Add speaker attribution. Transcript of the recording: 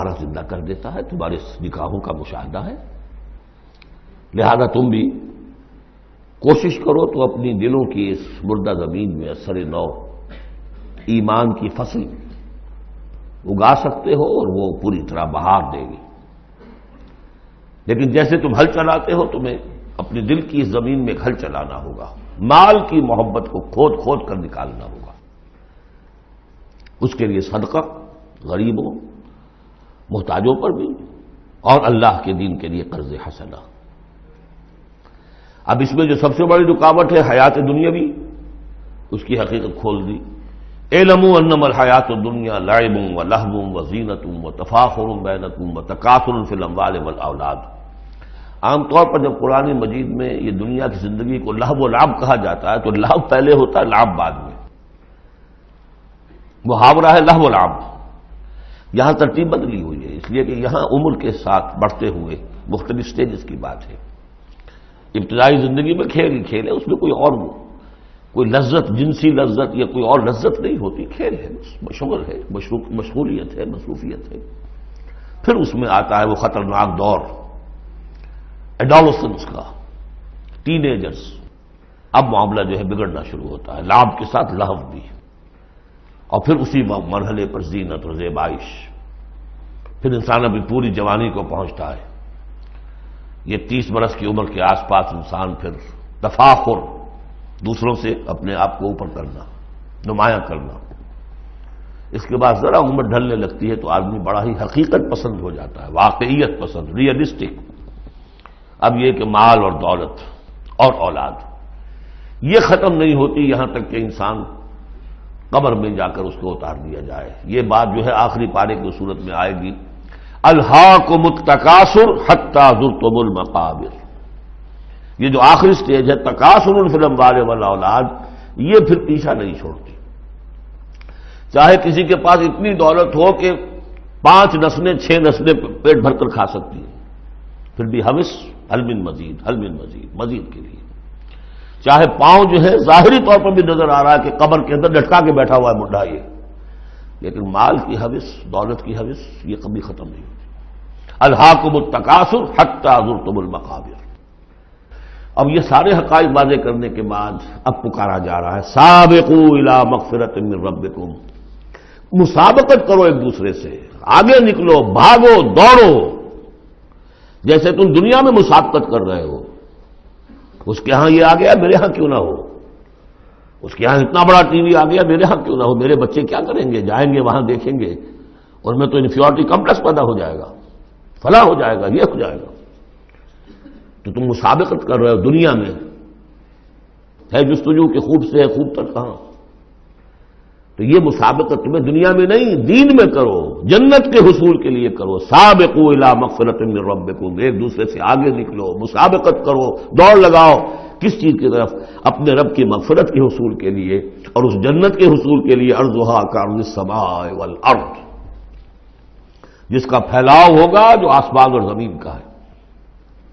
Speaker 1: دوبارہ زندہ کر دیتا ہے، تمہارے نکاحوں کا مشاہدہ ہے۔ لہذا تم بھی کوشش کرو تو اپنی دلوں کی اس مردہ زمین میں اثر نو ایمان کی فصل اگا سکتے ہو اور وہ پوری طرح بہار دے گی۔ لیکن جیسے تم ہل چلاتے ہو، تمہیں اپنے دل کی اس زمین میں ایک ہل چلانا ہوگا، مال کی محبت کو کھود کھود کر نکالنا ہوگا۔ اس کے لیے صدقہ غریبوں محتاجوں پر بھی، اور اللہ کے دین کے لیے قرض حسنہ۔ اب اس میں جو سب سے بڑی رکاوٹ ہے حیات دنیاوی، اس کی حقیقت کھول دی۔ اعلموا انما الحیات الدنیا لعب ولہو وزینۃ وتفاخر بینکم وتکاثر فی الاموال والاولاد۔ عام طور پر جب قرآن مجید میں یہ دنیا کی زندگی کو لہو و لعب کہا جاتا ہے تو لہو پہلے ہوتا ہے، لعب بعد میں۔ محاورہ ہے لہو و لعب۔ یہاں ترتیب بدلی ہوئی ہے، اس لیے کہ یہاں عمر کے ساتھ بڑھتے ہوئے مختلف سٹیجز کی بات ہے۔ ابتدائی زندگی میں کھیل ہی کھیل ہے، اس میں کوئی لذت، جنسی لذت یا کوئی اور لذت نہیں ہوتی، کھیل ہے، مشغول ہے، مشغولیت ہے، مصروفیت ہے۔ پھر اس میں آتا ہے وہ خطرناک دور ایڈولسنس کا، ٹین ایجرز۔ اب معاملہ جو ہے بگڑنا شروع ہوتا ہے، لعب کے ساتھ لہو بھی، اور پھر اسی مرحلے پر زینت اور زیبائش۔ پھر انسان ابھی پوری جوانی کو پہنچتا ہے، یہ 30 برس کی عمر کے آس پاس انسان پھر تفاخر، دوسروں سے اپنے آپ کو اوپر کرنا، نمایاں کرنا۔ اس کے بعد ذرا عمر ڈھلنے لگتی ہے تو آدمی بڑا ہی حقیقت پسند ہو جاتا ہے، واقعیت پسند، ریئلسٹک۔ اب یہ کہ مال اور دولت اور اولاد یہ ختم نہیں ہوتی یہاں تک کہ انسان قبر میں جا کر اس کو اتار دیا جائے۔ یہ بات جو ہے آخری پارے کی صورت میں آئے گی، الہاکم التکاثر حتی زرتم المقابر۔ یہ جو آخری سٹیج ہے تکاثر فی الاموال والاولاد، یہ پھر پیچھا نہیں چھوڑتی۔ چاہے کسی کے پاس اتنی دولت ہو کہ 5 نسلیں 6 نسلیں پیٹ بھر کر کھا سکتی ہیں، پھر بھی حوث حل من مزید، حل من مزید، مزید کے لیے۔ چاہے پاؤں جو ہے ظاہری طور پر بھی نظر آ رہا ہے کہ قبر کے اندر لٹکا کے بیٹھا ہوا ہے مڈھا یہ، لیکن مال کی حوث، دولت کی حوث یہ کبھی ختم نہیں ہوتی۔ الہاکم التکاثر حتی زرتم المقابر۔ اب یہ سارے حقائق واضح کرنے کے بعد اب پکارا جا رہا ہے سابقوا الی مغفرۃ من ربکم۔ مسابقت کرو ایک دوسرے سے، آگے نکلو، بھاگو، دوڑو۔ جیسے تم دنیا میں مسابقت کر رہے ہو، اس کے ہاں یہ آ گیا میرے ہاں کیوں نہ ہو، اس کے ہاں اتنا بڑا ٹی وی آ گیا میرے ہاں کیوں نہ ہو، میرے بچے کیا کریں گے، جائیں گے وہاں دیکھیں گے، اور میں تو انفیورٹی کمپلیکس پیدا ہو جائے گا، فلاں ہو جائے گا، یہ ہو جائے گا۔ تو تم مسابقت کر رہے ہو دنیا میں، ہے جستجو کہ خوب سے ہے خوب تک کہاں۔ تو یہ مسابقت تمہیں دنیا میں نہیں دین میں کرو، جنت کے حصول کے لیے کرو۔ سابقوا الی مغفرۃ من ربکم، ایک دوسرے سے آگے نکلو، مسابقت کرو، دوڑ لگاؤ۔ کس چیز کی طرف؟ اپنے رب کی مغفرت کے حصول کے لیے اور اس جنت کے حصول کے لیے، ارضھا کعرض السماء والارض، جس کا پھیلاؤ ہوگا جو آسمان اور زمین کا ہے۔